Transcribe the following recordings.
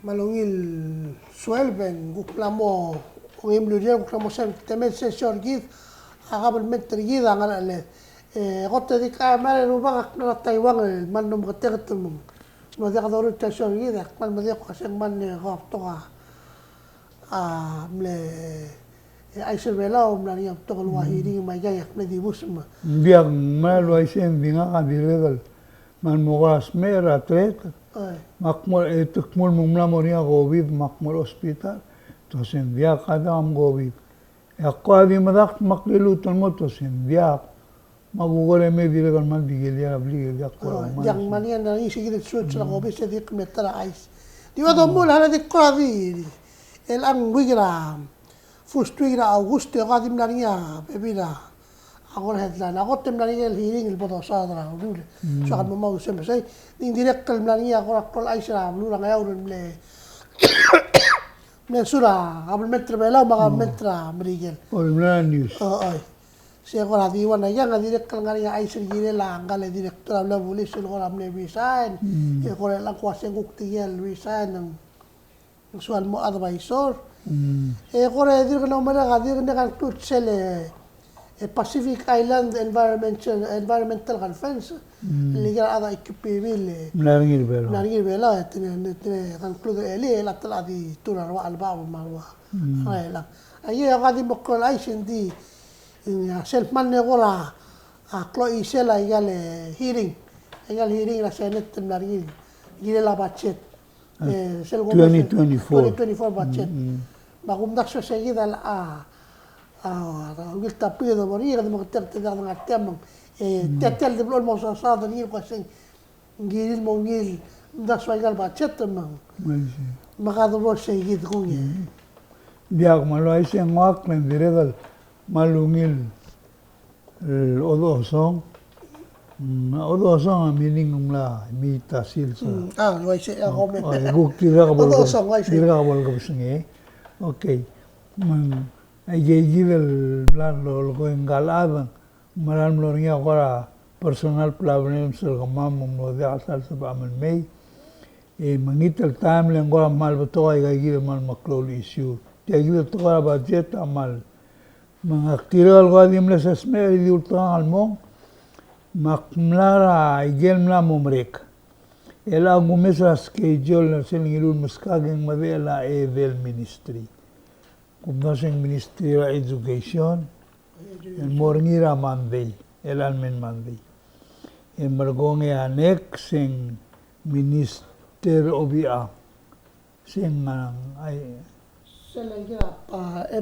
malungil suelven guklamo ungim ludia guklamo sem temen session gid agabel mentri gid angala le gotte di kamera rubang na Taiwan man num gatertum no dia kador session gid akmal ma dia kaseng man goptoga mle aisel bela om nani am tokol wahidi mai gaya na di busma biang mal waisen binga adiregal man mogas mera tret makmol etukmol mumla moria govid makmol hospital to sen dia kadam govid aquadi madak maklilu tonmo to sen dia magugole me diregal man digelia abli dia ko yang mania nani sigit suot la govid se dik metra ais diwa domul hala dik qadi el ang wigram fustuira augusto qadim nania bebida agora headline agotem nania el hearing el bodo sadra ule so kan mo sempre sei ning direct el nania agora kol aisra lura ngaur le le sura abel metra bela maga metra mrigel ol news ai se agora di wana yang direct el ngania aisra gire la ngale director la police el agora me resign e agora la kwase guktiel resign sual mo advisor e agora dir no mera gadir ne kan tutsele Pacific Island Environmental Conference liga ada ekipibil naringir bela tene conclude ele la tala di tunar wa alba marwa la aye agadi bokol ai sendi self man negora a clo isela igale hearing la senet naringir gire la budget sel 2024 budget bagum dakso seguida la قلت تابيض وريغ لما قلت تقدر نعتمم تتل دبل المصاصات نيل قسين نجيل المونيل ده شوي قلبه تشتم ما قادر ولا شيء يدغوني دياغ مالو ايسين واق من ديرغل مالونيل الاودوسون اودوسون مينين لا ميتا سيلسا لو ايسين اغومي بوك ديرغ بول كبسني اوكي من Allí del plan lo engalado, maral mloria agora personal problem ser gamam mo de asal se ba men mei e mangit el time le agora mal beto ay gigi mal maklol issue te gigi to agora budget amal man aktira algo adim les esmer di ultra almo makmlara igel mla momrek el agumesa schedule sen ngilul muskagen madela e del ministry Kumnosing Ministry of Education, el Morngira Monday, el Almen Monday. El Margonge Annex en Minister Obia, sin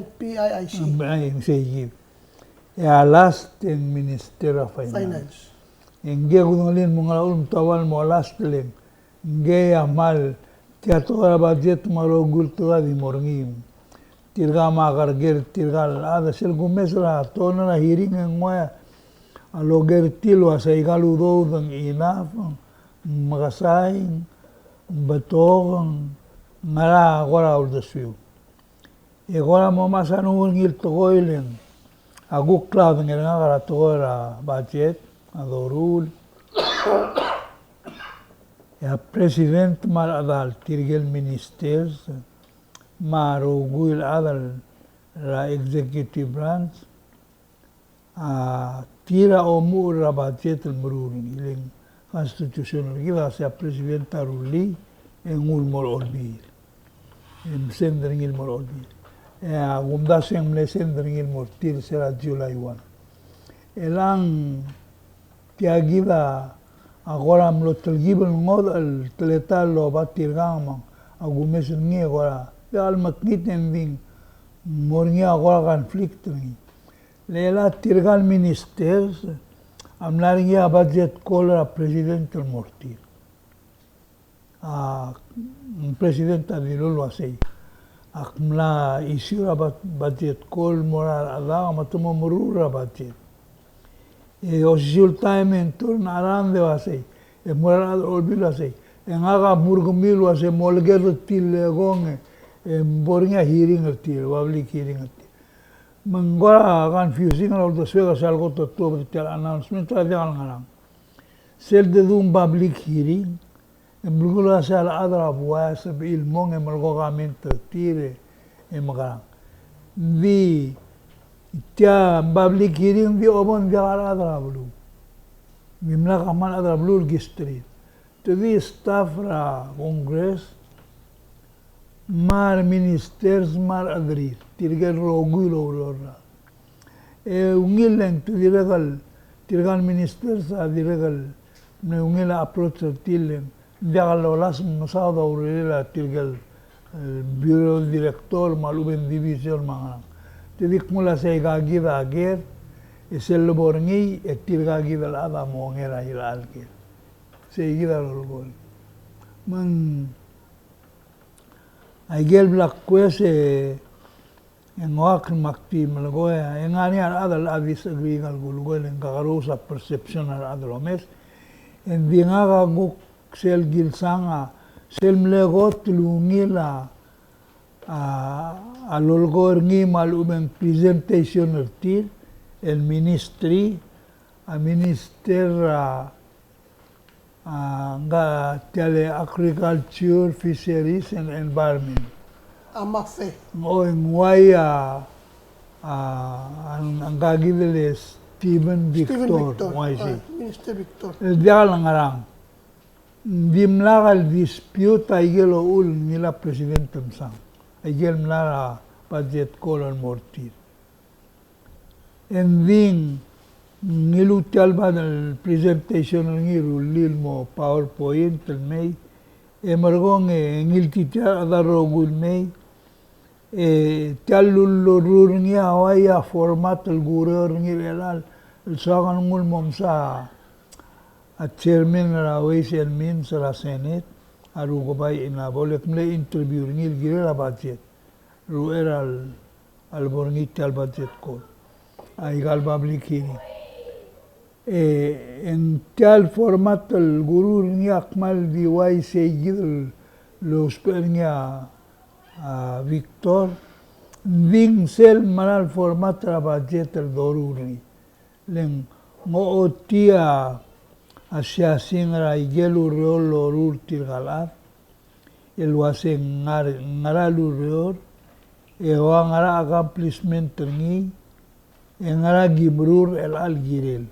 MPIIC. Last en Minister of Finance. En Gegudolin mga tawal mo last len. Ge amal tiatora budget marogultura di Morngim. Tirga magarger tirgal ada sel gumesra tona na hearing ngoya aloger tilo asa igalu do dang ina magasay batong ngara agora ul desfiu e agora mo masanu ngil togoilen aguk cloud ngera ngara togora budget adorul ya president mal adal tirgel ministers Marugul adal la executive branch tira omur budget el mrurin iling constitutional giva sea presidenta ruli en ulmor olbir en sendring il mor olbir gumda semle sendring il mortir será July 1 elang tiagiva agora mlo telgibel ngod el teletal lo batir gama agumes ngi agora al makiten ding mornia agora conflict ni lela tirgal ministers amlaringia budget kola president el mortir presidenta di lolo asei akmla isura budget kol moral ada matumo murura budget e osil time en turn arande asei e moral olbilo asei en aga murgumilo asei molger til gonge Bornya hearing arti, public hearing arti. Mangora confusing al dos vegas algo todo el announcement tra de ngarang. Sel de un public hearing Embrugula sa la adra buaya sa ilmong emergogamento tire emagarang. Vi tia babli kiring vi obon vi adra bulu. Vimla kaman adra bulu gistri. To vi staff ra Congress mar ministers mar adri tirgal rogulo ora. Ungileng tu diregal tirgal ministers a diregal ne ungila approach tileng diagal lolas masada urela tirgal bureau director maluben division mangang. Tidik mula sa igagida ager esel borngi e tirgagida la ada mongera ila alger. Sa igida lolgol. Man Aigel black kwese ngoak makti malagoya engani ada la disagree gal gulgol en kagarusa perception ada lomes en dinga guk sel gilsanga sel mlegot lungila a lolgor ngi malumen presentation ertil el ministry a minister nga tele agriculture, fisheries and environment. Amafe. O ngway ang gagidele Stephen Victor. Minister Victor. Dia lang arang. Dimlakal dispute ay gelo ul nila presidente sang. Ay gel mlara budget call on mortir. And then nilutyal ba ng presentation ng irulil mo PowerPoint may margong ngiltitya adarogul may tialulurur niya awaya format el gurur ngilal sakan ngul mom sa at chairman na Ways and Means sa Senate aru ko ba inabolek mle interview ngil gira budget rueral alborngit al budget ko ay gal public hearing en tal format el gurur ni akmal diwai seguir los pernia a Victor ding sel manal format la budget el doruri len mo otia asya singra igelu rolo rurtir galat el wase ngaralu ror e wangara accomplishment ni ngara gibrur el algirel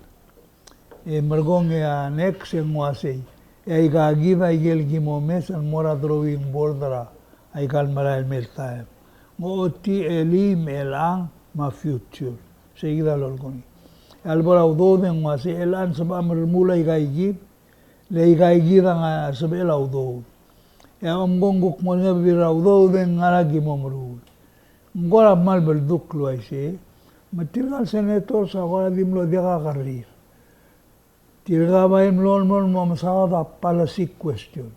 margong next en wase ay gagiva igel gimomes al mora drawing bordera ay kalmara el meltaem mo ti elim elang ma future seguida lolgoni albora udo den wase elan sab amrmula igaigib le igaigida nga sab ela udo e amgonguk mo ne bira udo den ngara gimomru ngora mal bel duklo ay se matirgal senator sa gora dimlo diga garrir Tirgaba en lolmol momsada policy question.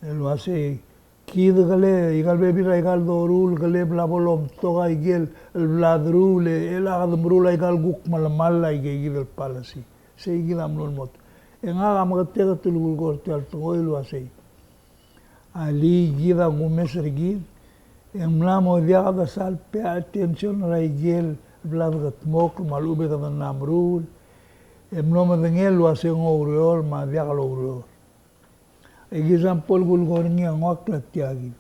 El wase kid gale igal bebira igal dorul gale blabolom toga igel el bladrule el agadmrula igal guk malmala igel el policy. Se igil amlol mot. En aga magatega tulgul gorte al toil wase. Ali gida gumes rigid. En mlamo diada sal pe attention ra igel bladgat mok malube da namrul. Emloma dengel lo hace un aureol ma diagal aureol. Example gulgorni angok latiagi.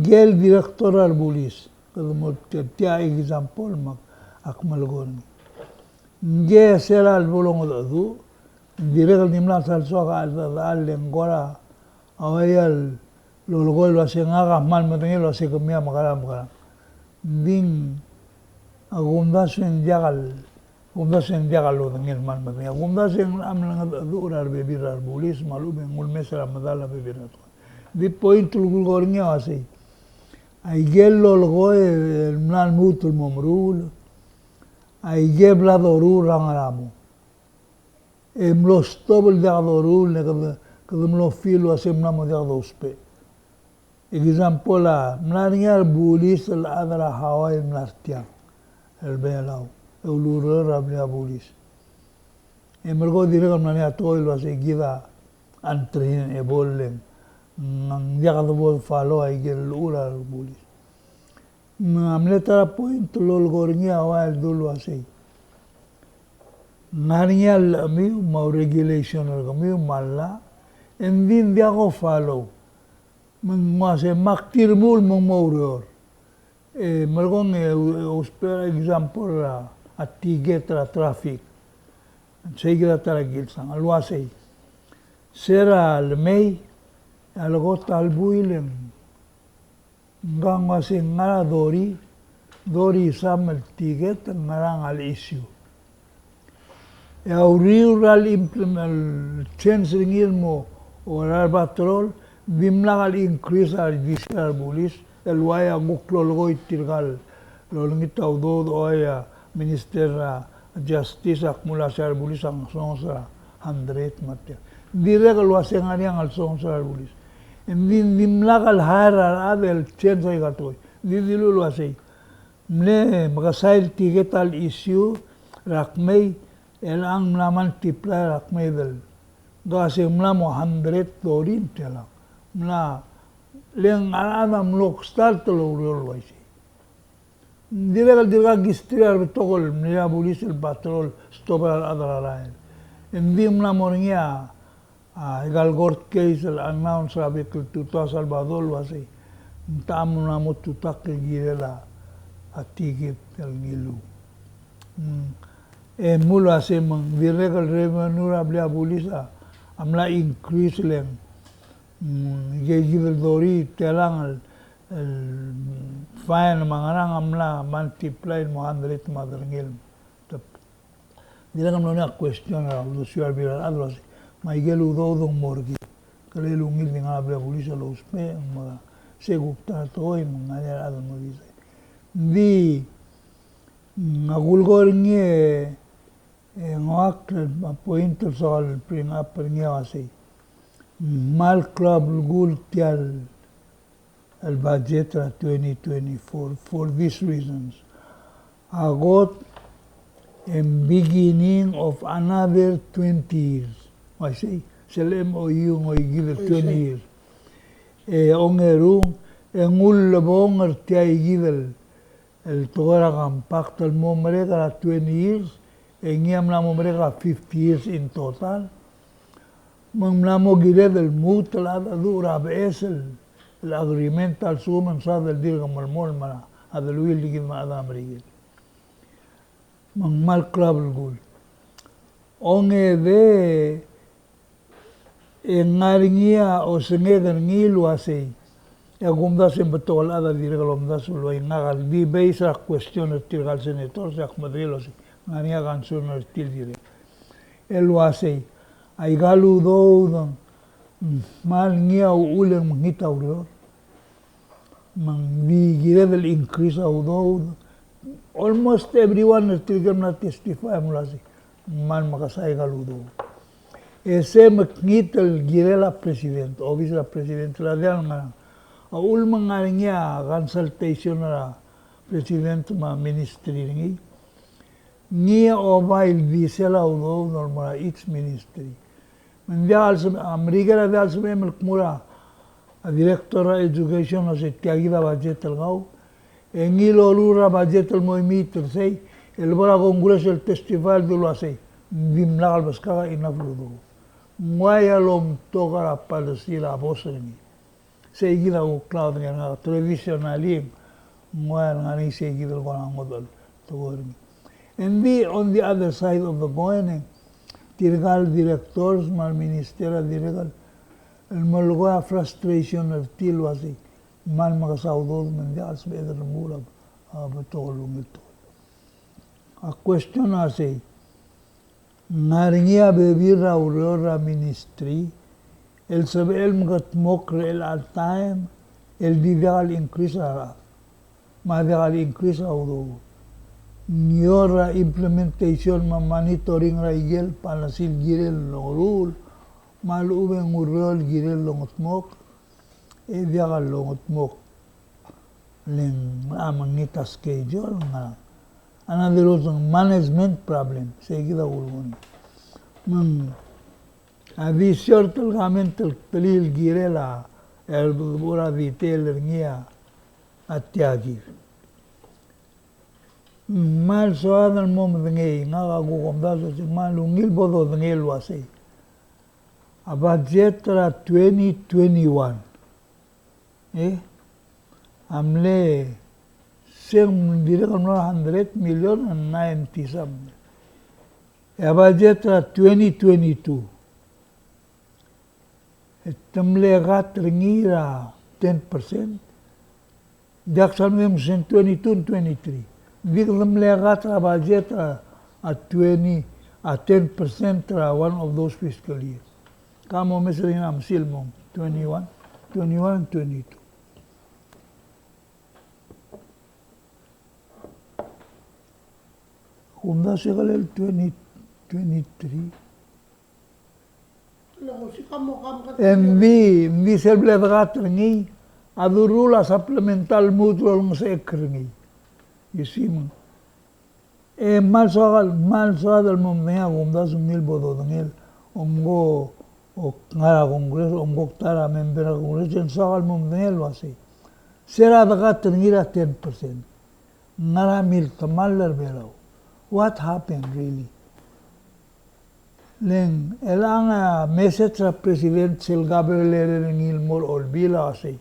Gel director arbulis. Kalau tia example mak akmal gorni. Ge sela albulong adu. Director nimla salso al lengora awayal lolgol lo hace ngaga mal matengel lo hace kemia makara. Ding agumdasen diagal Gumdasen diagalo dengan man matnya. Gumdasen amlang adurar bebirar bulis malu bengul mesra madala bebirat. Di point tulgul gornya wase. Ay gello lgoe el mlan mutul momrul. Ay gebla dorul rangaramo. Emlo stobel diadorul ne kademlo filo asem namo diadospe. Example la mlaniar bulis el adra hawai mlartia. El belau. Uluror ablia bulis. Emergo direga mania toil was egida antrin e bollen. Nang diaga do bol falo ay gel ular bulis. Amleta point lol gornia wa dul wasei. Narial mi ma regulation mi malla En din dia ko follow. Mengwase maktir mul mengmaurior. Mergong uspera example a tigetra traffic. Segira taragil sang alwasay. Sera lemay alagot albuilem. Ngangwase ngara dori samel tiget ngarang al issue. Rural implement change ringil mo oral patrol bimlangal increase al visar bulis el waya guklol go itirgal lolngit awdo oya minister justice akmula sar bulis ang sonsa 100 mate direk lo asengari ang al sonsa bulis en bimlangal hara adel change ay gatoy didilu lo asay mle magasail tigetal issue rakmay el ang mlaman tipla rakmay del gase mla mo 100 dorin tela mla leng arana mlok start lo lo isi direga gistriar betogol mla bulis el patrol stopar adrarael en bi mla morngia egal gort case el announce rabek tuta salvador lo ase tamna mo tutak girela atigit el nilu mula se mang direga revenue rabla bulisa amla increase leng gigil dori telang el fine mangarang amla multiply 100 madrangil dirang no question ra lo suar biral adros mai gelu do morgi kale lungil ninga abla bulisa lo uspe ma se gupta toy mangaya ad mo dice di ngagulgor nge ngoak pointer sol pringa pringa asi mal club gul tial el budget 2024 for these reasons agot in beginning of another 20 years I say selem o yung o give it 20 years ongeru ngul bonger tiai give el togara compact el momere 20 years engiam la momere 50 years in total Mamlamo gire del mutla dura besel el agreement al suman sa del dirga malmol mala adel wil digi ma adam rigil mal club gul onge de ngaringia o sengeder ngilu asei ya gumda sem betol ada dirga lomda sulo ngagal di beisa question tirgal senator sak madrilos ngania gansun til dire el wasei ay galu do mal ngia ulen ngita uro man di gire del increase au do almost everyone is still gonna testify mulasi mal makasay galu do ese mknitel gire la president o vice la president la de nga ul mangaringia consultation la president ma ministry ngia o bail vice la do normal each ministry Mundial America la del mura a director education o se tiagida budget el gau engilo lura budget el movimiento sei el bora congreso el festival de lo sei bimlagal baskaga inafludo muaya lom toga palestina bosni seguida o cloud nga television alim muaya ngani seguida ko ang model to and be on the other side of the coin tirgal directors mal ministera dirgal el malgoa frustration of tilwasi mal magasaudo mundial sbeder mula betolung ito a question ase naringia bebira aurora ministry el sabel mgat mokre el al time el digal increase ma increase audo Niora implementation ma monitoring raigel panasil girel lorul malube ngurol girel longotmok diagal longotmok len amangita schedule nga another also management problem seguida ulgun abi shortel gamentel pelil girela el bura detail ngia atiagir mal soadan mom dengei nga gugomda so mal ungil bodo dengei lo ase a budget tra 2021 amle sem dire kan 100 million and 90 something a budget tra 2022 tamle gat ringira 10% Jackson Williams in 22 and 23 Viclamle gat a budget at 10% one of those fiscal years. Kamo mesuring am silmong 21 and 22. Kumda sekalel 2023. MV selblet gatringi adurula supplemental mutual ng sa ekringi. You see mo. Mal sogal mo mga kumda sumil bodo dangil umgo o ngara kongreso umgo tara member kongreso en sogal mo dangil wasi. Sera gatringira 10%. Ngara mil tamaller belaw. What happened really? Leng elang message sa President Sil Gabriel Ngilmor Olbila kasi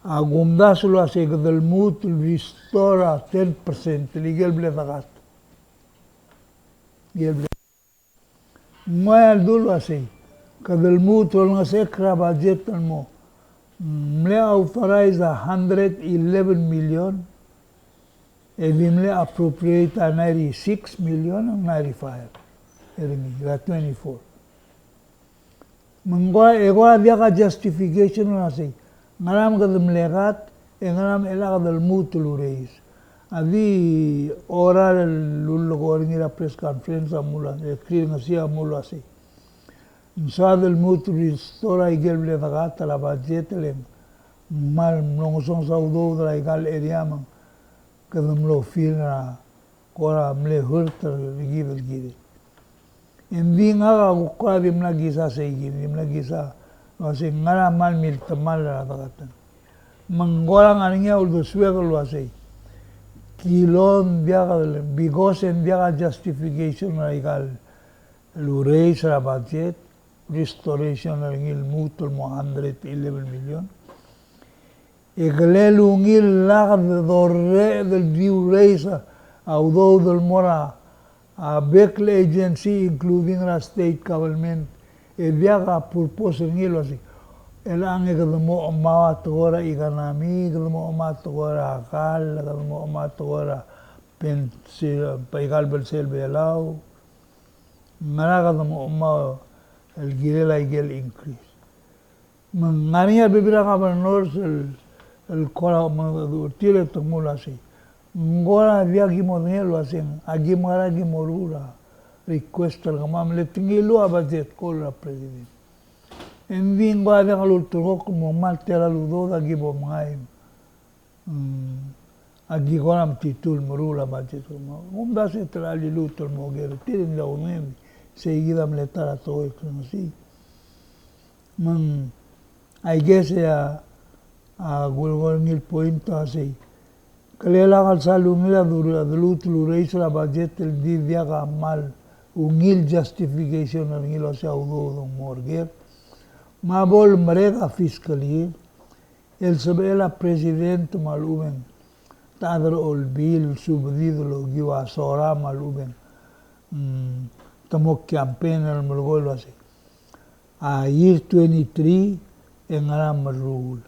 agumda sula sa gadalmut restore 10% legal bledagat. Ngoyal dulu kasi kadalmut wal nga sekra budget mo mle authorize 111 million Edimle appropriate 96 million and 95. Edimi, 24. Mengwa egwa dia ka justification na say. Ngaram ka mlegat, ngaram ela ka dal mutul reis. Adi oral lulugor ngira press conference amula, ekrir nga siya amula say. Sa dal mutul restore igel blegat la budget lem. Mal nongosong sa udo dra igal area mang. Kadam lo feel na kora mle hurter gibel gide. Hindi nga ko dim na gisa sa igin, dim na gisa kasi ngara mal mil tamal na takatan. Manggolang aniya uldo swegol wasi. Kilon dia ka bigosen dia ka justification na igal luray sa budget restoration na ngil mutol mo 111 million. Eglelungil lakad dorre del diuresa although del mora a Beckley agency including the state government e viaga purpose ngil wasi elang egdemo ma tora iganami egdemo ma tora akal egdemo ma tora pensil paigal belsel belau mara egdemo ma el girela igel increase mangania bibira governors el kora tire tomula si ngora via gimodelo asen agimara gimorura request al gamam le tingilu abajet kola president en vingwa de galuturo como maltera ludo da gibo ngai agigoram titul morula bajet como umda se trali luto mogero tiren la unem seguida mletara todo el así I guess gulgol ngil point asi kalela kal salungila dulut lureis la budget el divya mal ungil justification ngil sa udo morgue mabol marega fiscally el sabela president maluben tadro ol bil subdido lo giwa sora maluben tomok campaign el mulgol asi year 23 en aram rule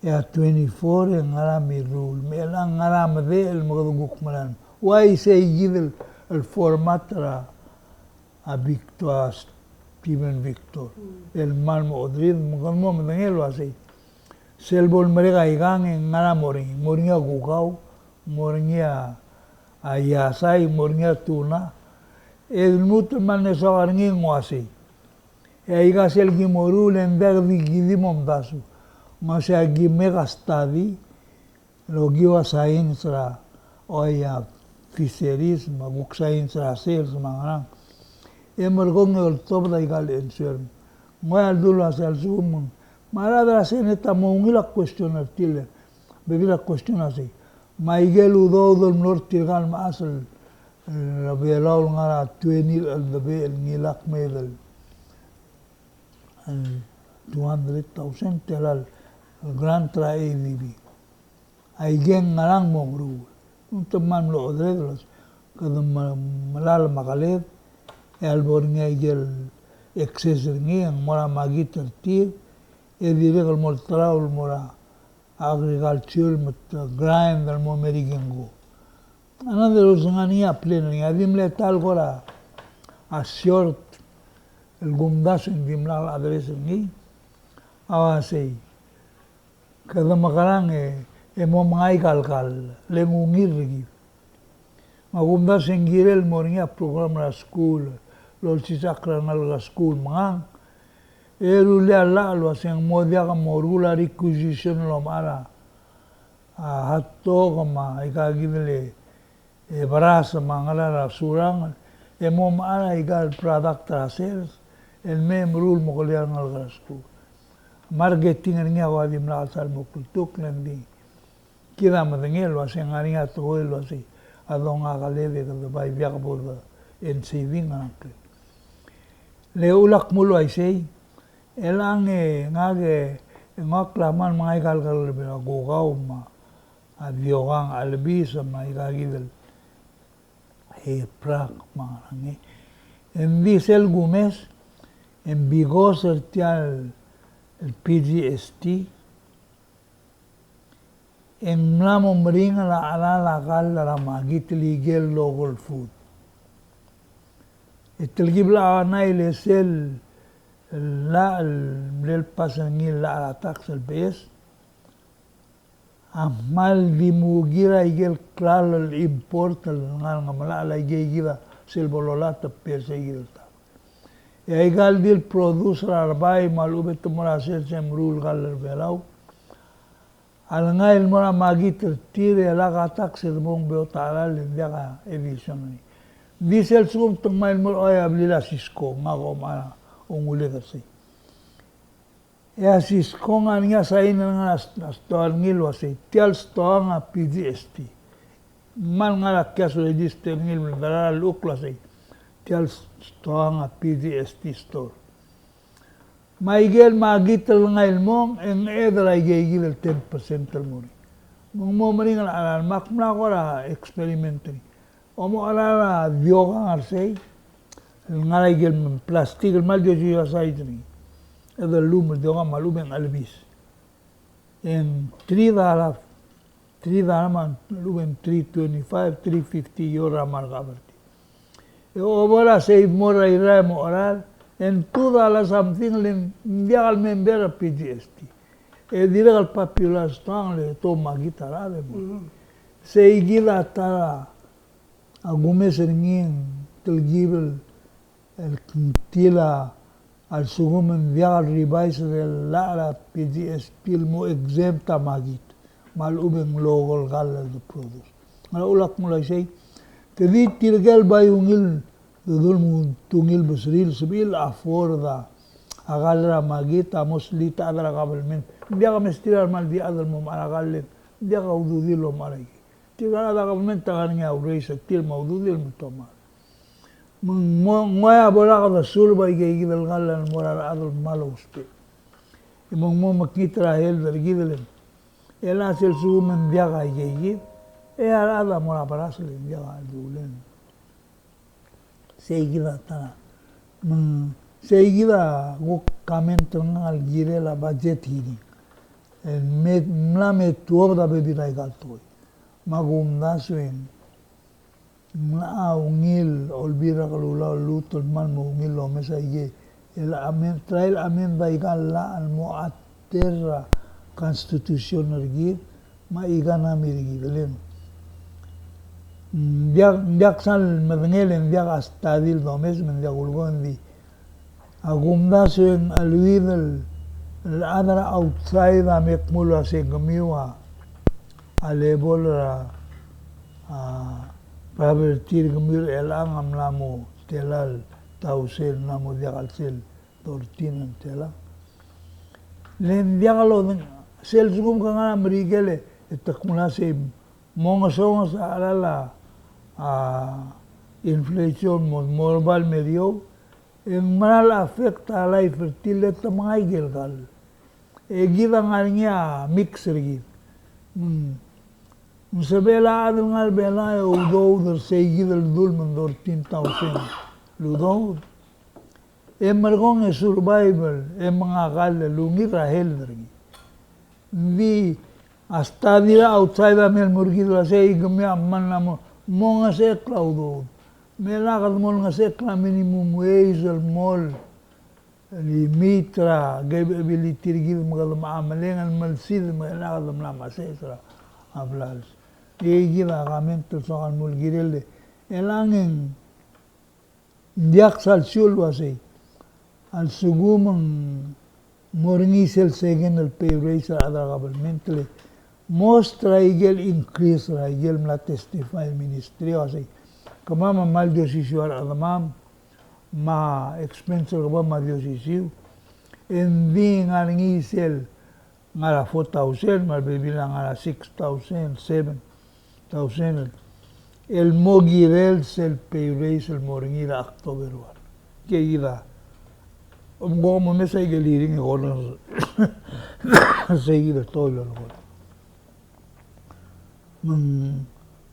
ya 24 en arami rule me lang aram de el magduguk malan why say give el format a Victor Steven Victor el malmo odrid mo mengelo así selbol mereka igang en aram moringa gugau moringa ayasai moringa tuna el mutul man so arngi ngwasi e iga sel gimorul en verdi gidimom dasu Masya gimega study logiwa science ra oya fisheries maguk science ra sales mangarang emergong el top da igal ensure moya dulu asal sum mara da seneta mongila questioner tile bebila question así maigel udo del norte gal masal la belaul ngara 20 el de el nilak medel 200,000 telal Grand Tra AVB. Ay geng ngarang mo rule. Untuk man lo odredos kada malal makalet albor ngay gel excess ngi ang mora magitar tir e dire kal mol traul mora agriculture mat grind al mo merigengo. Another usangania pleno ni adim le tal gora a short el gumdas en dimlal adres ngi awasei kada makarang e mo mangai kal lengungir lagi magumdas en girel moringa program la school lo sisakra nal la school mang eru le ala lo aseng modia ka morula requisition lo mara hatto kama ika gidele e barasa mangala la surang e mo mara ika product sales el mem rule mo kolia ngal la school marketing nga wadim la sal mo kultuk lendi kira madengel lo aseng aringa to lo aseng adonga kaleve kada bai biak boda en saving anakle le ulak mulo ay sei elang ngage ngak laman mangai kal be gogau ma aviogang albis ma igagidel prak ma ngi en diesel gumes en bigos el PGST en mlamo mringa la ala kal la magit legal local food التلقيبلا نايل يسل لا للباسنجين لا على تاكس البيس عمال دي موجيرا يجيل كلال الامبورت الغالغملا على يجيجيبا سيلبولولات بيس يجيل تا يقال دي البرودوسر ارباي مالوبة مراسل سمرول قال البلاو على نايل مرا ماجي ترتير يلاقا تاكس المون بيوتالا لندقا اديشنني Diesel sum tengmail mul oya blila Cisco ngako mana ungule kasi. Ya Cisco nga sa ina nga store ngil wasi tial store nga PGST. Man nga la kaso register ngil dara lukla say tial store nga PGST store. Maigel magital ngail mong en edra igigil 10% al muri. Mong mo maring al makmla ko ra experimentary. Omo ala vioga arsei ngarai gel plastic el mal yo saitri el lume de gama lumen albis en 3 man lumen 325 350 euro margaberti e obora sei mora ira moral en toda la something len dial member PGST e dire al popular strong le toma guitarra sei gila tara Agumes ringin telgibel el tila al sugumen vial ribais del la PGST mo exempta magit mal ubeng logol gal de produce mal ulak mulai sei tedi tirgel bayungil dudul mun tungil besril sebil aforda agalra magit amos lita adra kabelmen dia kamestiral mal dia adal mo maragalet dia ka ududilo malai Tigara da government tagan nga uray sa til maududil mo toma. Ngoya bola ka da sulba igigidal ngalan morar adol malospe. Imong mo makita hel dar gidalen. Ela sel sumen diaga igigid. E arada mora parasle diaga dulen. Seguida ta. Seguida go kamento ngal gire la budget hini. Mlame tuob da bebida igaltoy. Magumdaswin ungil olbira kalula lutol man mo ungil lo mesa ige el amen trail amen baigala al muaterra constitution ergi ma igana mirigi belen biak sal medengelen biak astadil do mes men dia gulgondi agumdaswin alwidel el adara outside amekmula se gamiwa alebol pervertir gemir elang amlamo telal tausel namo diakalsel tortinan tela len diakalo sel sugum kangana merigele etakmula se mongasonga sa alala inflation mo morbal medio Ang manal afekta alay fertilet mga igel kal. Gida nga niya mix rigid. Sabela adal ngal bela udo der segidal dul mandor 10,000 ludo. Margong survival mga kal lungi rahel dergi. Vi hasta dira outside amel murgi la sei gamya man namo monga se claudo. Mela kad mol nga se minimum wage al mol limitra ability gil magal maamalengan malsid mela kad mla masesra ablal. Gila kamento sa kan mul girelde elangeng diak sal sul wase al sugumang morngisel segen el payraise adra governmental mostra igel increase ra igel mla testify ministry wase kama mal diosisio adamam ma expense kaba ma diosisio en di ngisel ngara 4,000 mal bibila ngara 6,000 7,000 el mogirel sel payraise el morngira october war que ida como me sai geliring gorno seguida todo lo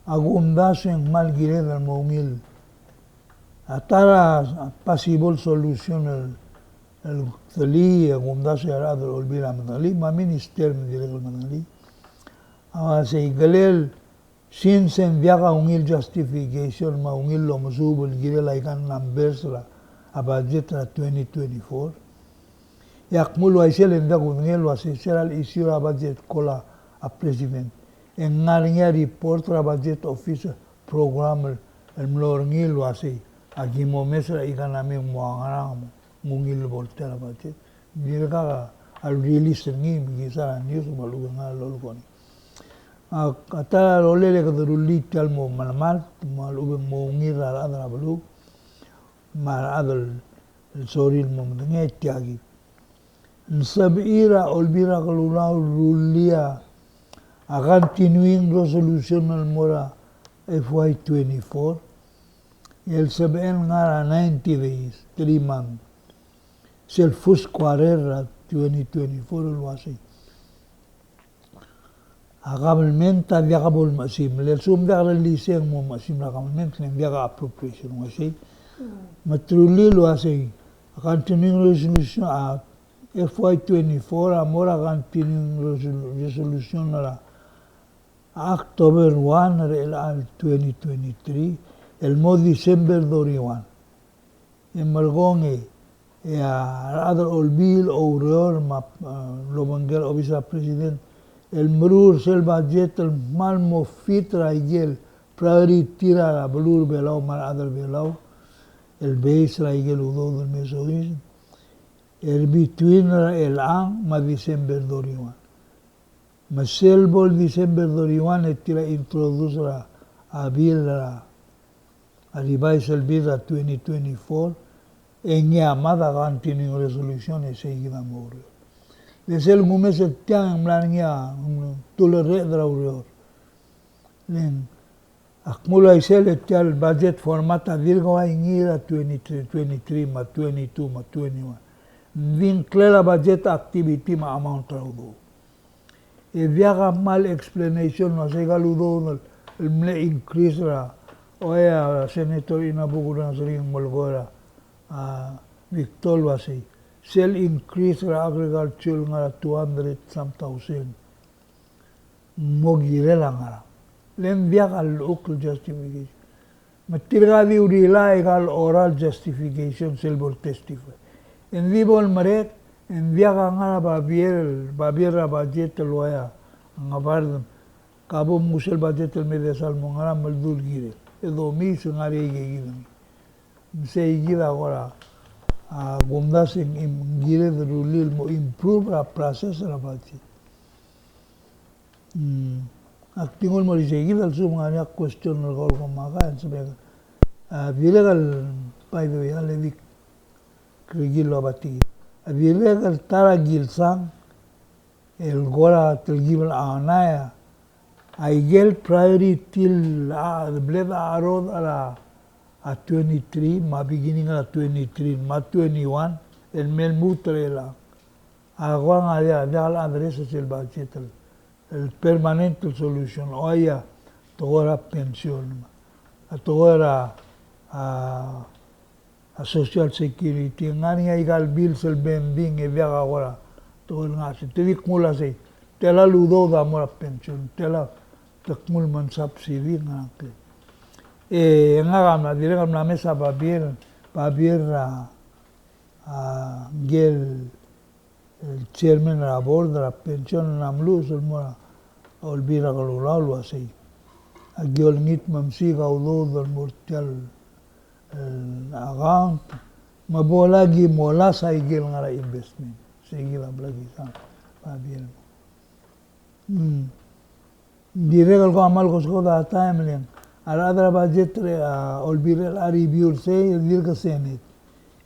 agumdasen mal gire del mongil atara possible solution el tali agumdase ara del olbira mandali ma minister me dire el mandali se galel sin sen viaga ungil justification ma ungil lo mzubul gire laikan numbers la budget la 2024 yakmulu aisel enda gungel wa social issue budget kola a president en ngaringa report la budget office program el mlorngil wa se agi momesra ikanami muangarang mungil volte la budget dirga al release ngi gisa news malu ngal kon ata rolele kadruli kalmo malmal malu mungir ala balu ma adal sorry mo nge tiagi sabira olbira kalula rulia a continuing resolution al mora FY24 el saben ngara 90 days 3 months sel fus quarera 2024 lo así agabalmente viagabol masim le sum viaga liseng mo masim la agabalmente le viaga appropriation mo así matruli lo así continuing resolution a FY24 amora continuing resolution la October 1 al 2023 el mo December 21 en margonge other olbil or ma lo bangel obisa president el mrur sel budget el mal mo fitra igel priority la blur belau mal other belau el base la igel udo del mesois el between el an ma December 21 ma sel bol December 21 etira introduce la a bill la a revise el bill 2024 en llamada continuing resolution e seguida morio desel gumes tiang mlania tolere draurior len akmula isel etal budget formata virgo ingira 23 ma 22 ma 21 vin clara budget activity ma amount raudo e viaga mal explanation no se galudo el mle increase la oya senator inabuguran sering molgora Victor Wasi sell increase la agriculture nga 200 some thousand mogire la nga len viaga local justification matirga di urila egal oral justification selbol testify en vivo el maret en viaga nga babiera budget loya nga bardem cabo musel budget el medesal mongara maldul gire edo mi sungare gire se gira agora a gondas en gire de rulil mo improve la process la budget actingol mo seguir al sumania question el gol con maga en sabe vilegal paido ya le vi krigilo abati vilegal tara gilsan el gora telgibal anaya aigel priority la bleda arod ala at 23, beginning at 23, 21, el mel mutre la. Agua nga dia la adresa sil budget el permanente solution oya togora pension togora a social security ngani igal bills el bending e via agora togol nga se tedik mula se tela ludo da mora pension tela takmul man subsidy nga ke e nga gamna dire gamna mesa babir a gel el chairman era board de la pensión namlu sul mora olbira galulalu así agiol nit mamsi gaudo del mortal agant mabola gi mola sai gel ngara investment segi la blagi sa babir dire gal ko amal ko skoda time len aradra budget olbira la review se dir ka senate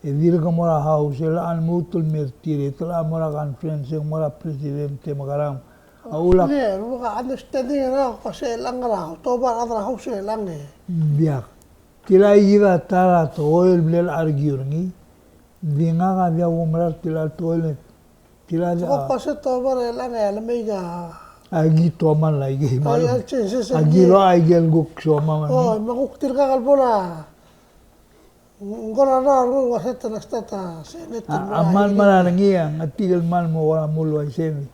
e dire que mora house el an mutul mertire tla mora conference mora presidente magaram aula ne ruga understanding ra ko se langra to ba adra house lange biak tila iba tara to el blel argurni dinga ga dia umra tila toilet tila ko se to ba lange le mega agi to man la igi mal agi agi lo agi el guk shoma man oh maguktir ka kalbola ngora na ru waseta na stata senate aman marangia ngatigal mal mo wala mulo ay semi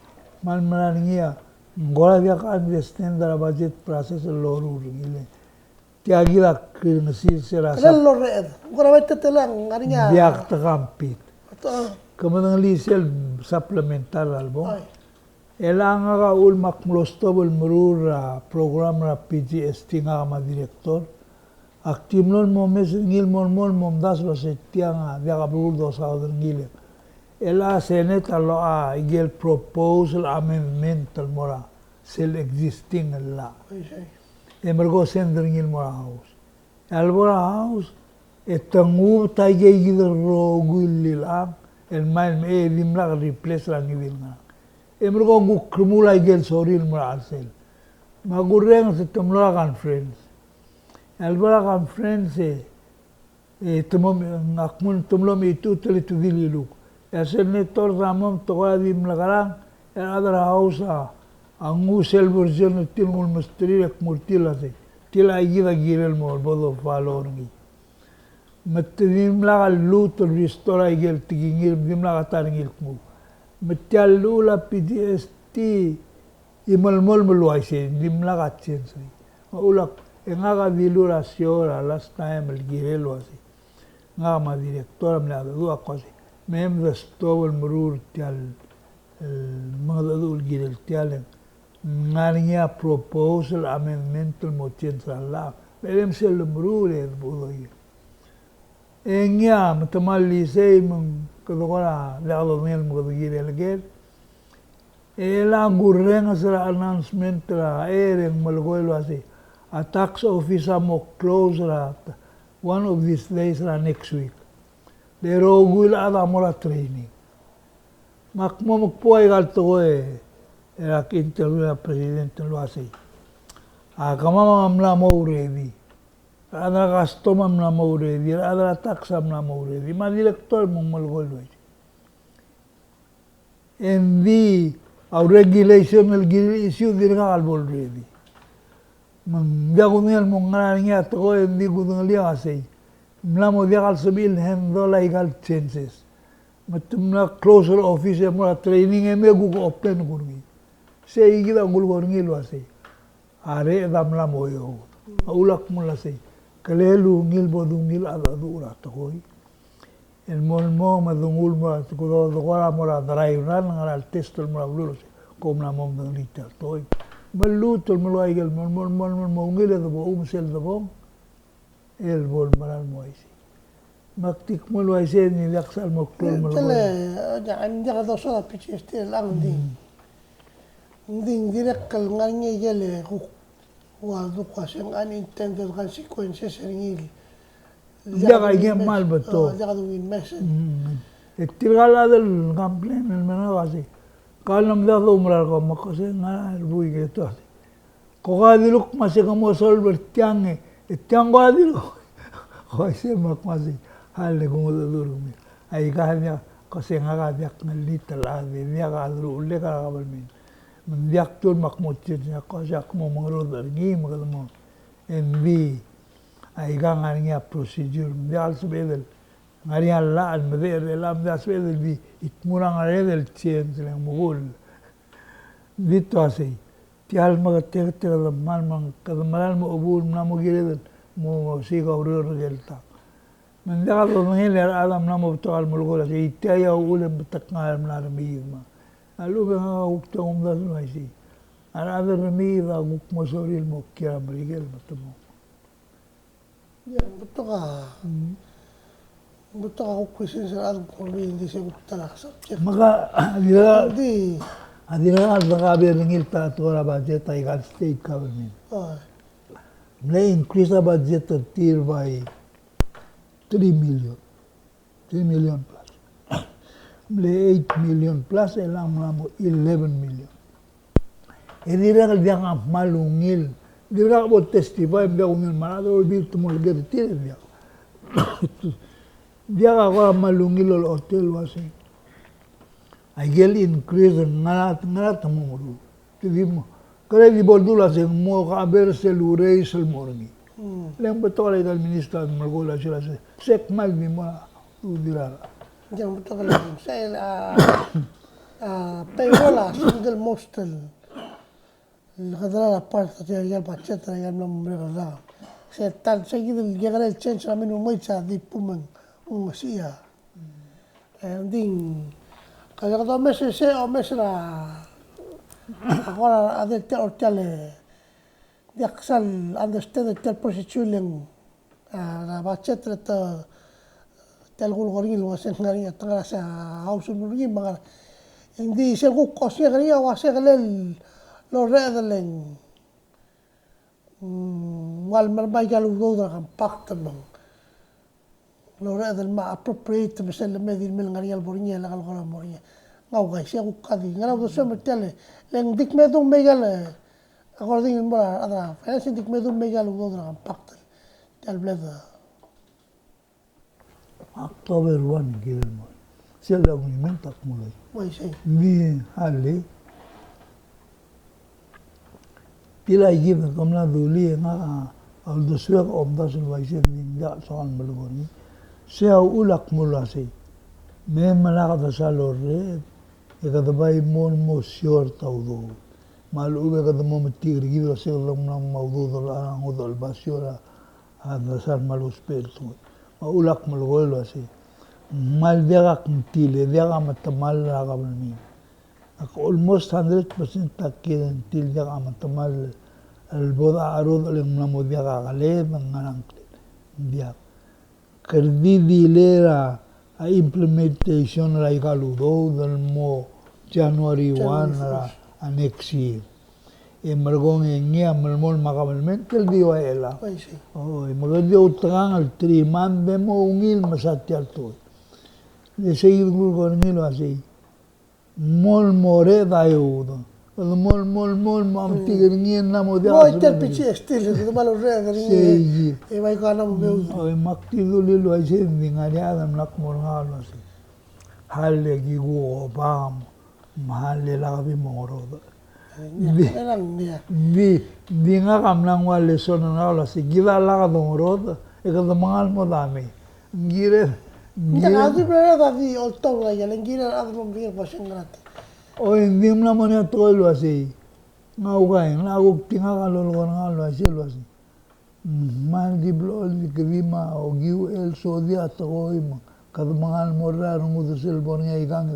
mal marangia ngora dia ka understand the budget process lo ru ngile ti agila krinasi sera sa lo red ngora wete telang ngarinya biak ta kampit to kamadang lisel supplemental albo elanga ka ul makmlostobel murura program ra PGST nga ma director Actimlon mo mes ngil mom das lo setianga dia kabul do sa ngil ela senate lo a igel proposal amendment mora sel existing la emergo sender ngil mora house albora house etangu taige gider ro gulila el mal me limla replace la ngil na emergo gu krumula igel soril mora sel magureng se tomla conference Albora conference tumlom itu tele tu dililuk. Senator Ramon toga dim lagaran adra hausa angu sel version tilmul mustri ek murtila se tila ida girel mol bodo valorngi. Mattim lagal lut restore igel tigingir dim lagatarngil mu. Metalula PDST imalmol mulwai se dim lagatchen se. Ulak engaga dilura siora last time el girelo así nga ma directora me la dua cose mem de stobel murur tial el magdadul girel tial ngania proposal amendment el mochen sala belem sel murur el budoy enya matamalli sei mun kodora la do mel mugdo girel gel ela gurren asra announcement la eren malgoelo así a tax office mo close rat one of these days next week. De rogul ada mora training. Makmo magpuay galto era interview presidente lo así. A kama mamla mo ready. Ada gasto mamla mo ready. Ada tax mamla mo ready. Ma director mo malgol lo. And the regulation el issue dirga albol ready. Dia kunil mongaraninga to hindi kuniliya kasi mlamo dia kal sabil hendola igal chances matumna closer office mo training me gu open kurgi se igida gul gorngi lo ase are damla moyo ulak mulla se kalelu ngil bodungil ada dura to hoy el molmo madungul mo to do gora mo drive ran ngal test mo blulo komna mom dang lital toy Maluto el malo aigel mongil de bo sel de bo el bol maral moisi maktik mo lo aise ni daksal mo klol mo tele عندي غدا صوره بيتشتي الامدي direct kal ngani gele wa du kwaseng an intended consequences ngil jaga gem mal bato jaga du win message التلغال هذا الكامبلين المناغاسي قال لهم ذا ثمرة كم مكسر نار بوي كتوه قاعد يلوك ما سكمو سول برتيانه التيان قاعد يلوك Kasi makwasi hal ne kumu durumi. Ai kahnya kasi ngaga diak ngalit la dia ka adru ulle ka kabal min. Diak tul makmutit nya kasi akmo mangro dargi magalmo. Envi ai gangarnya procedure dia alsbedel. Ngaria la al meder la alsbedel vi itmurang aredel chien tlang mugul. Dito asay. Tial magatek tek mal mang kadamaral mo ubul na mo giredel mo siga urur gelta. Mendaka do ngel adam na mo to al mulgola si tiaya ulen betakngal na remima. Alu be nga ukta umda no isi. Ara ada remida guk mo soril mo kira brigel matamo. Ya, betul ka kuisin sa adam ko hindi siya gutala subject. Maka adira adagabe ngil ta to ra budget ay gal state government. May increase the budget of tier by 3 million plus. May 8 million plus, elang mo 11 million. E dira kal diya nga malungil. Dira ka po testify, diya kung yun marado, or bil tumulgar, tira diya. Diya ka ko malungil ol hotel wasi. I get increase ngarat mo mo. Tibi mo. Kaya di bordula sing mo kaber selurei selmorni. Leng betul legal minister mergola sila sek mal ni mo udira. Yang betul kalau saya payroll single mostel. Kadang part ya budget ya nam mereka. Saya tan saya gitu jangan el change kami numai di pumeng usia. Ending kalau kita mesej o mesra agora ada hotel de axal understand the procedure la budget tel gulgorin lo sen ngari tanga sa house nuri magar indi se ku kosya ngari wa se galel lo redelen wal marbai galu goda kan pakta mang lo redel ma appropriate mesel medil mel ngari al borinya la gal gola borinya ngau ga se ku kadi ngara do se metele leng dik medung megal according to ada finance dik medung megal goda kan pakta tel bleda October 1 Guillermo. Se la movimento accumulai. Wai sei. Vi hali. Pila given komna duli nga al doswek omda sul waisen ninja soal melgoni. Se ulak mulasi. Me malaka da salore e kada bai mon mo sior taudo. Mal ube kada mo metigri gido se la maudo la ngodal basiora ada sal malus perto. Ulak malgolo así. Mal diaga kintile, diaga matamal ragabalmi. Almost 100% takiran til diaga matamal al boda arod le mnamo diaga gale mangarang diaga. Kerdi dilera a implementation la igaludo del mo January 1 a next year. E margong ngia malmol makabalmen tel diwa ela. Oh, magadio utrang al 3 man bemo ungil masatial to. De seguir gulgornilo así. Mol more dayudo. Mol mam tigernien na modia. Moi tel pichi estil de malo re garingi. E vai kana mo meu. Oh, maktidulilo ai sendingari adam nakmorngalo así. Halle gigu obam. Mahalle labi morodo. Di nga kamlang wa lesson na wala si gila la ka dongorod e ka mangal mo dami ngire ya adu bera da di olto la ya ngire adu mo bir pasengrat o indim na mo na tolo asi nga ugay na ug tinga ka lol nga lo asi lo asi man di blol di krima o giu el sodia to mo ka mangal mo ra ngu do sel bon nga igang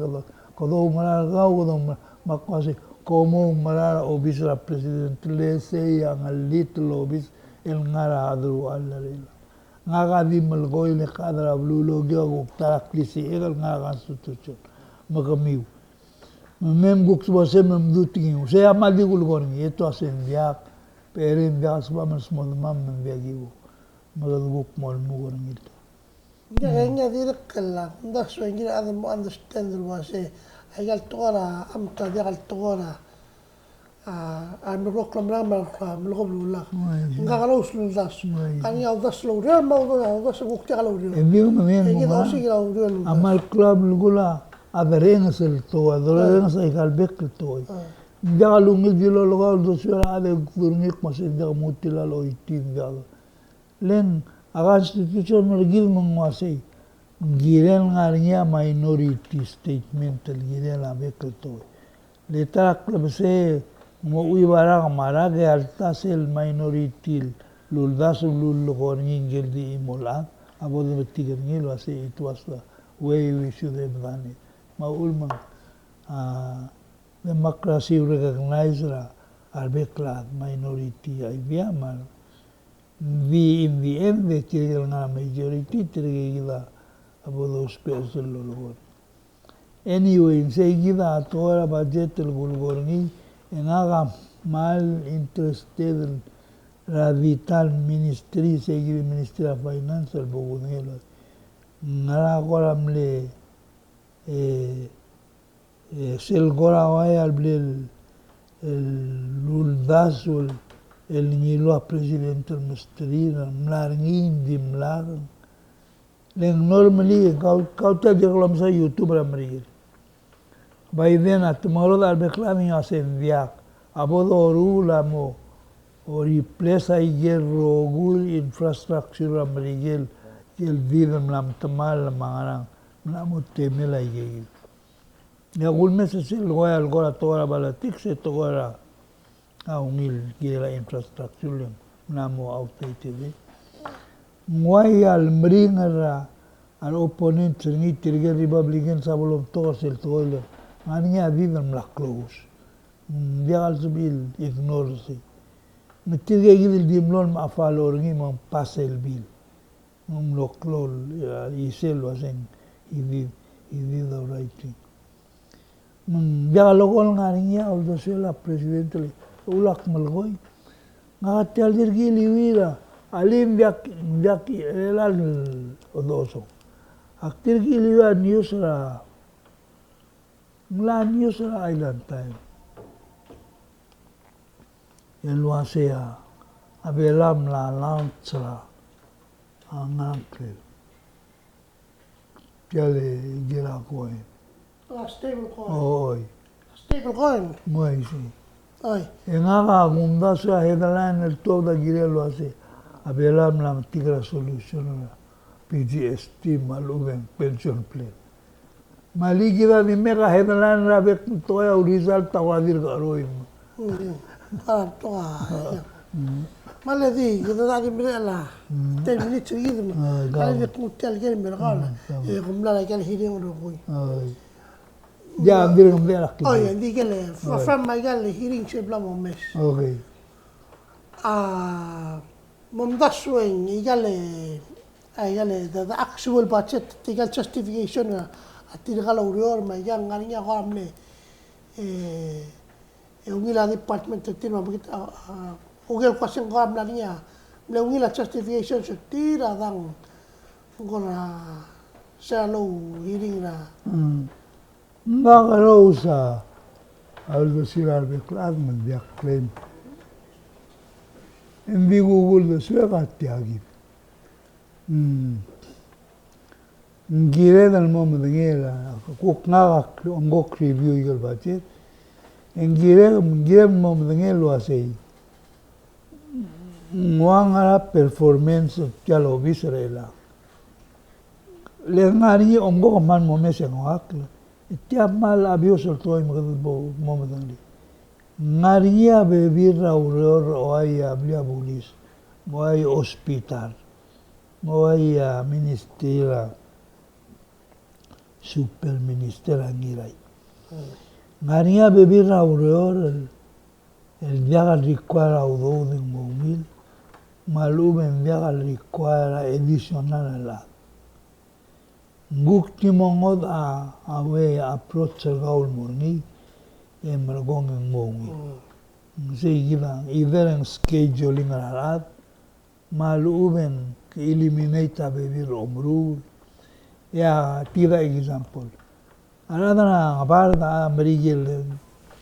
ka do mara ga o do makwasi como marara obis la presidente le se yang little obis el ngara adru allarila ngaga di malgoy le kadra blulo gyo tara klisi el ngaga constitution magamiu mem guk se mem duti se amadi gulgorni eto asen dia perin dia sba mas molmam mem viagiu magaguk mol mugorni ya nga direk kala nda so ngira adam understand wa se ayal tora amta dial tora Merok lam lang melok lula. Mai. Enggak kalau usul das. Mai. Kan ya das lo real mau das bukti kalau real. Envió también Ini como dosi kalau real. amal club lugula aderengas el to aderengas ay kalbek el to. Jaga lungi dilo loga do sura ade gurnik masih jaga mutila lo itim jaga. Len aga institution mergil menguasai. Giren ngarinya minority statement el giren abek el to. Letak lebse mo uibara kamara ke altas el minority luldas lul gorning geldi imola abo de tiger ngilo ase it was the way we should have done it. Maulma democracy recognize la arbekla minority idea mal we in the end the tiger na majority tirigila abo those person lulgor. Anyway, enseguida toda la budget el gulgorni en haga mal interested la vital ministry seguir ministry of finance el bogunelo nara goramle sel gora vaya al ble el luldasul el nilo a presidente el mustrina mlarngin dimlar len normally kauta diglam sa youtube ramri by then at tomorrow al beklami asen viak abodo rula mo o replace ayer rogul infrastructure amrigel el vidam lam tamal mangarang namo temela yegi ya gulme se loya algora toda balatik se toda a unil la infrastructure namo outdated Muay al mringara al opponent ni tirge republican sabolo todos el todo ania viven la close dia al bil ignore si metirge gidil dimlon ma falor ngi mon passe el bil lo clol y se lo hacen y vive the right thing dia lo gol ngarinya al do la presidente ulak malgoy ngatel dirgi liwira alim biak elal odoso aktir giliwa newsra island time el wasea abelam la lantra angakle piale gira koe Stable coin. oi Stable coin. moi si Ay. engaga gunda sa hedalan el toda gira lo hace abelam la tigra solution PGST maluben pension plan maligi da ni mega hedalan rabek toya result tawadir garoin Toa. Maledi kita tadi bela. Terminit gitu mah. Kalau dia kutel kan berkala. Kumla lagi kan hidup orang koi. Ya ambil ngambil lagi. Oh ya, di kele. From my gal hearing sebla momes. Okay. Momdaswing igale the actual budget tigal justification atigal urior ma yang ngarinya hamle ungila department tima bukit ugel kwasing gam ngarinya le ungila justification tira dang ngora salo hearing na Ngakaro sa aldo silar beklad man dia claim en Google de suega tiagi ngire dal mom de ngela kuk nga ngok review igel budget en ngire mom de ngelo asei ngwangara performance kyalo visrela le ngari ongo man momese ngak Tiap mal abios ortoi magabo momadali. Ngaria bebirra uror oai ablia bulis. Moai hospital. Moai ministera super ministera ngirai. Ngaria bebirra uror el viaga require audo de momil. Maluben viaga require edicional la. Gukti mongod awe approach gaul morni mergong mongi sei gila either scheduling arat maluben eliminate bebir omru ya tira example another abarda merigel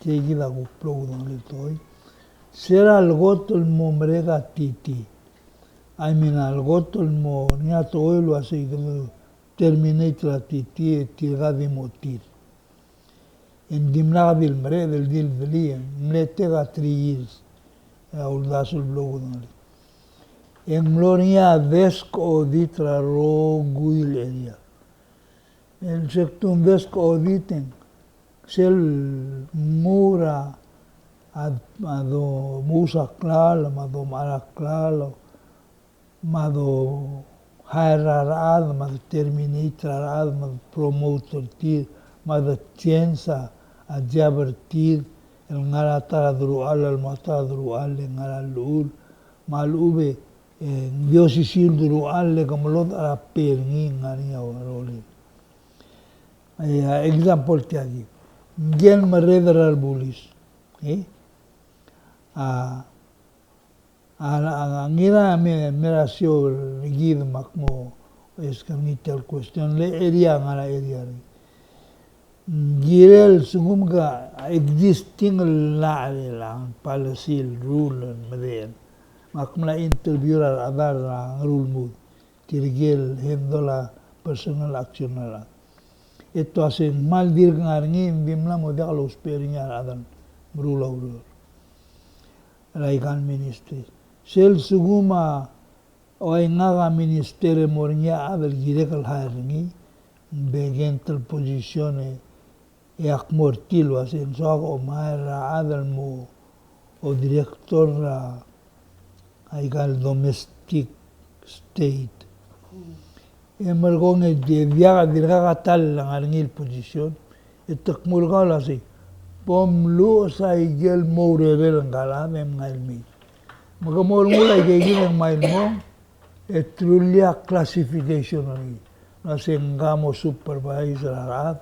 Seguida guplo don le toy. Sera algotol mo mrega titi. I mean algotol mo nia toy lo así terminate la titi tirga de motir. En dimna del mre del dil velia mletega 3 years. Uldasul blogu don le. En gloria desk auditra ro guil area. El sectum desk auditing sel mura ado musa klal mado mara klal mado hairarad mado terminatorad mado promoter tir mado chensa a jabertir el ngara drual el mata drual ngara lul malube Dios isil drual le kamlot ara perni ngani awrole. Example tiagi. Gen meredar bulis. Ngira me rasio gid makmo escarnitel question le area ngara area. Girel sungumga existing la policy rule meden. Makmla interviewer adar rule mood. Tirgel hendola personal action la. Itu asin mal dir ngarngi bimla modal los perinya adan rule. Raikan ministry. Sel suguma oingaga ministere mornya adal girekal hairngi begental posisione e akmortil wasin soak o maira adal mo o director aigal domestic state. Emergong de viaga dirga tal ngarngil position etakmurga lasi pomlu sa igel mourel ngala mem ngalmi. Magamor mulai gigil mail mo etrulia classification ni. Nasi ngamo supervisor arat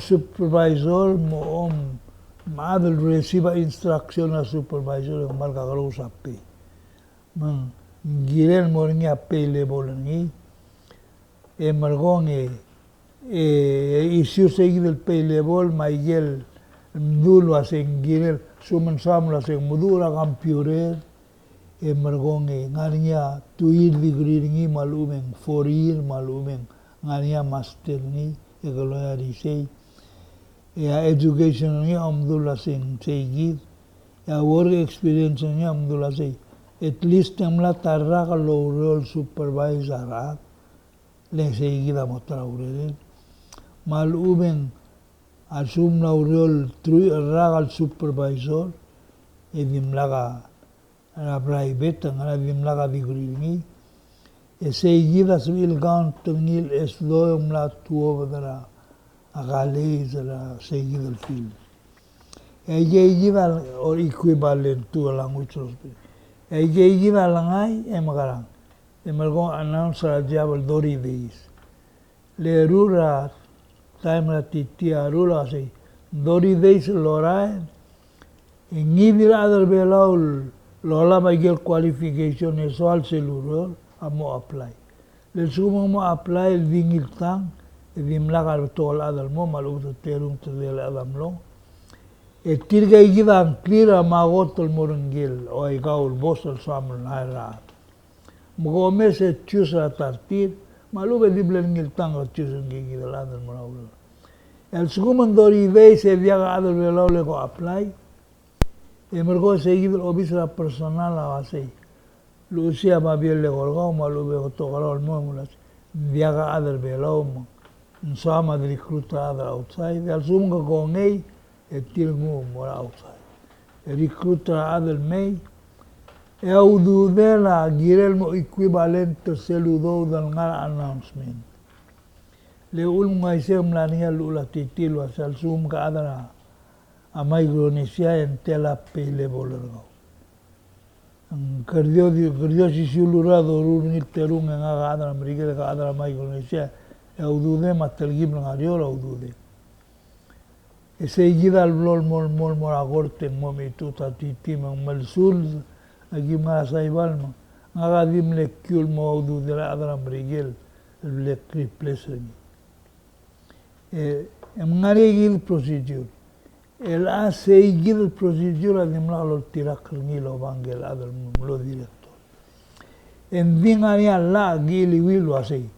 supervisor mo madal receive instruction na supervisor mal kagalo sapi. Mang giren mornya pele bolani emergong issue seguido el pele bol maigel mdulo aseng girel suman samla aseng mudura campiore emergong ngania tuir degree ngi malumeng 4 year malumeng ngania master ni egaloya risei education ngi amdula sing seguid work experience ngi amdula sei at least amla tarra lo role supervisor le seguida motra urel malumeng asum na role ragal supervisor edimlaga na private ngara dimlaga digrini seguida civil gantnil esdo amla tuo dara agale la seguida el film ella or equivalent to language ella langai emagarang emergo announce rajabal dori days le rura time la titia rura sei dori days lorai ngidil other below lola maigel qualification esual celurol amo apply le sumo mo apply el dingil tang dimlagar tol adal mo malu terung tedel adam lo tirga igida clear magotol morungil o igaul bosol samul naira mogome se chusa tartir malu bediblen tang chusa igida adal mo el suguman dori ve se viaga adal velo le go apply emergo seguido obisra personal a así Lucia mabiel le gorgo malu be togalo mo mulas viaga adal velo mo Sama de recruta outside, al sumunga gongei e tilngu mora outside. Recruta adel mei e audu dela girel mo equivalente seludo dal ngara announcement. Le ulunga isem la nia lula titilu asal sumunga adana a Micronesia en tela pele bolergo. Kerdio si siulurado runil terunga ngaga adana merigele ka adana Micronesia audude matergim ngariola audude seguida al blol mol agorte momi tuta titi mal sul agim nga saibal ngadim le kyul mo audude la adra brigel le replace ngari gil procedure el a seguir el procedura de lo tirak ngilo bangel adal lo director en vingaria la gili wilu asay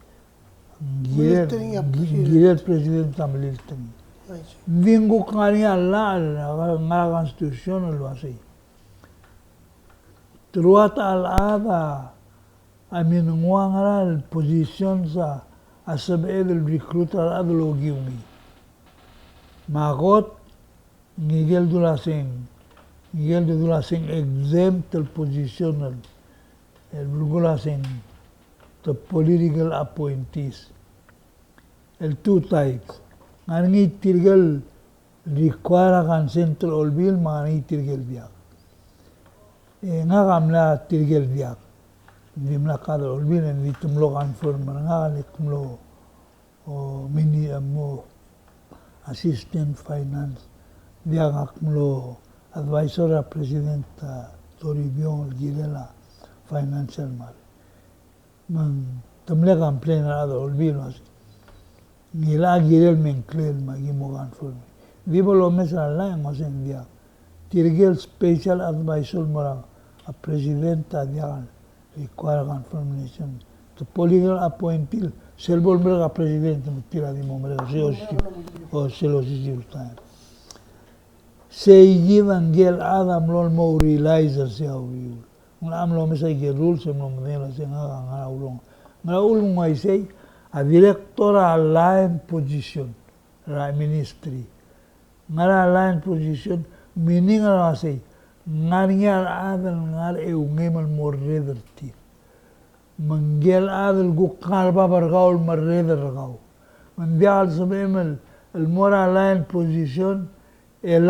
girer president tamlil tani vingu kania la nga constitution lo asay truat al ada amin nguangara el position sa asabed el recruiter adlo giumi magot Miguel de Dulaseng exempt el position el Dulaseng the political appointees el two types ngangi tirgal require kan central olbil mani tirgal biak nga kamla tirgal biak dimla kada olbil en vitumlo kan former nga lekmlo o mini mo assistant finance dia ngakmlo advisor a presidenta Toribio Girela financial mal man tamle complain ada olvino así ni la Girel men clear magimogan for vivo lo mesa la en osen dia tirgel special advisor mora a presidenta dia require confirmation to political appointil selbol mera presidente tira di momere o se lo si ustan Seigivan gel adam lol mo realizer se awiul. Ngam lo mesai gel rules mo mdela se nga ulong. Nga ulong ai sei a directora line position ra ministry. Nga line position meaning ra sei ngar adal ngar e ungemal morrederti. Mangel adal gukar babar gaul marreder gaul. Mandial sabemel el mora line position el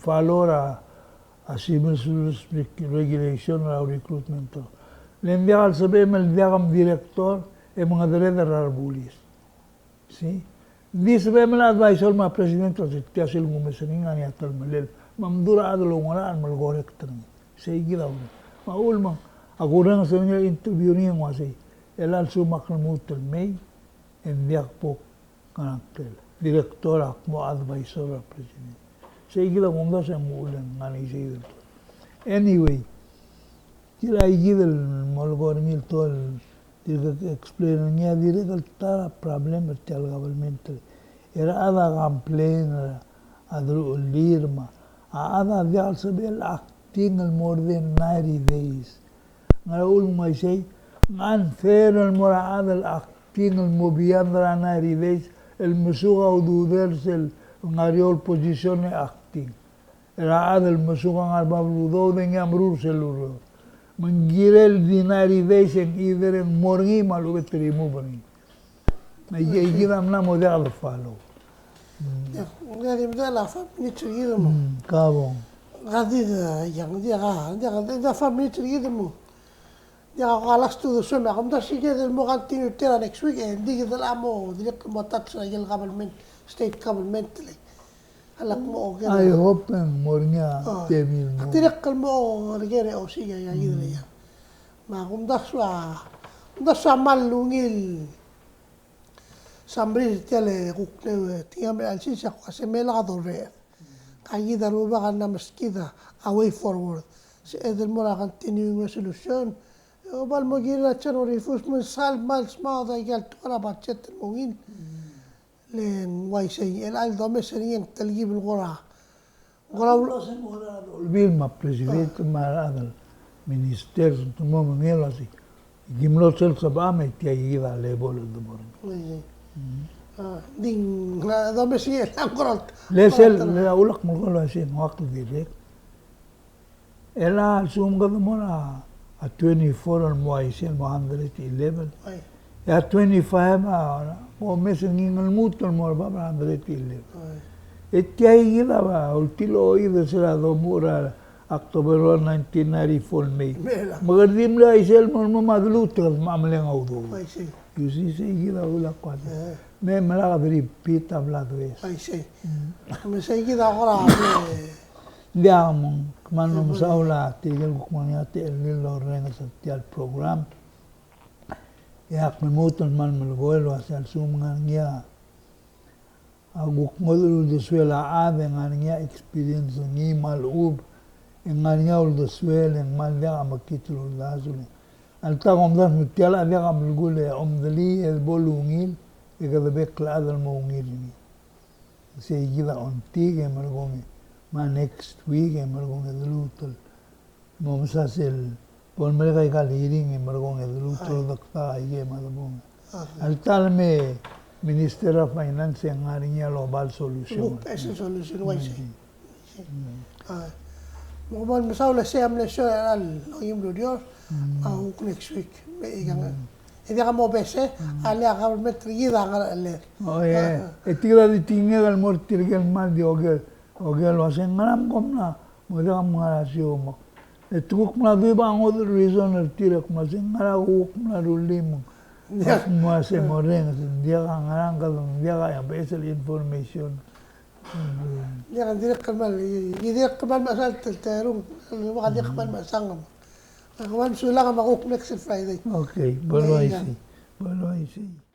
valora a civil regulation o recruitment. Le envía al sabem el diagam director e mga director arbulis. ¿Sí? Dice sabem el advisor ma presidente se te hace el mumesenin ani atal malel. Mamdura adlo ngala an mal correctan. Sei gida una. Ma ulma agurang sa niya interview niya ngwasay. El al sumak na mutel may enviak po kanaktel. Directora como advisor al presidente. Seguida cuando se mulen ngani seguida. Anyway, kila igida el molgormil todo el explain niya dire del tara problem el government. Era ada complain adru lirma. Ada vial sabel acting el more than 90 days. Ngaraul mai say ngan fair el mora ada acting el mobiandra 90 days. El musuga ududerse el ngariol position acting. Era el musuga ngarbabludo de ngamrur seluro. Mangirel dinari desen either en morgi malu betrimu bani. Ay gidam na model falo. Ngadi mdala family trigidamo. Cabo. Ngadi yang dia family trigidamo. Ya galas tu sema kamda sige del mo continue tera next week and digi del amo direct mo touch el government state government like halak mo I hope mornya temil mo direct mo regere o sige ya yidle ya ma kumda swa malungil sambril tele kukne tiame alsi sa kwase mela dore kayi daru ba kana maskida away forward si edel mo continuing resolution Obal mo gira chano refus mo sal mal small da gal tora budget mongin len wai sei el al dome serien telgib el gora olbil ma presidente ma adal minister mo mengelo así gimlo sel sabame ti ayida le bolo de bor ding dome si el ancora le sel le ulak mo lo así no acto direct ela sum gadmona a 24 on Moisel 111. A 25 o meses en el mutuo mo va 111. Este ahí la ultilo oído será domura October 1994 May. Magar dim la isel mo madlut mamlen audo. You see say la ula kwat. Me mala repeat hablado es. Ay sí. Me seguida ahora Diamond, manum saula tigel gukmaniate el lo renga al program. Ya me mutan man me lo hacia el sum ngania. aguk ngol do swela ave ngania experience ni malub ngania ul do swel mal dia makitlu lazul alta gomdan mutiala dia gamulgule omdali el bolungil e kada bekla adal moungil ni se gida ontige margonge ma next week e margonge dulutul momsasel pon mereka kaliring e margonge dulutul dakta ige malabong altal me Minister of Finance yang ngarinya global solution. Esa solution wai si. Mo bon masau la se amle so al oyim ludio au next week. Igang ida ka mo bese ale ka metri ida ka ale. Oh yeah. Etira di tinga al mortir gel mal di ogel lo asen ngaram komna mo da ngarasio mo. Etuk na do ba ngod reason tira ko masen ngara uk na rulim. Semua se moreng dia ngarang kalau dia yang basic information. Dia kan direct kemal masal terung waktu dia kemal masang. Kawan sulang makuk next Friday. Okay, boleh isi.